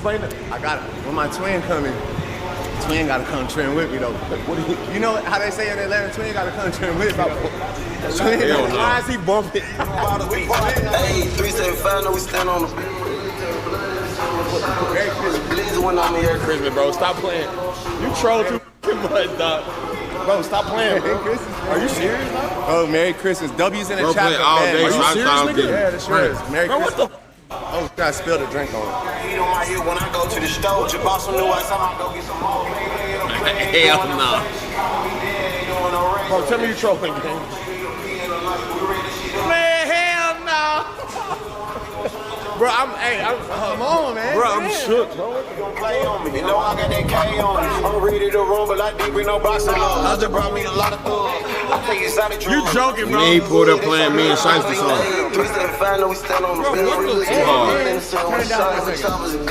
explain it. I got it. When my twin coming, twin gotta come trend with me though. What do you know how they say in Atlanta? Twin gotta come trend with me. Twin, why is he bumping? Hey, 375, no, we stand on the. Merry Christmas. Please went on me. Merry Christmas, bro. Stop playing. You troll too much, dog. Bro, stop playing, bro. Are you serious, dog? Oh, Merry Christmas. W's in the Bro, chat. play all day. Are you serious, nigga? Yeah, that's yours. Merry Bro, what Christmas. the? Oh, I spilled a drink on it. You know my heel when I go to the store. Just bought some new ice. I'm gonna go get some more. Hell no. Bro, tell me you trolling, gang. Man, hell no. Bro, Come on, man. Bro, I'm shook, bro. Play on me. You know I got that K on me. I'm ready to roll, but I deep with no box of love. I just brought me a lot of thugs. I think it's out of You joking, bro? He pulled up playing me and Shiesty song. 375, no, we stand on the Bro, what the bench. fuck? Turn it down for a second.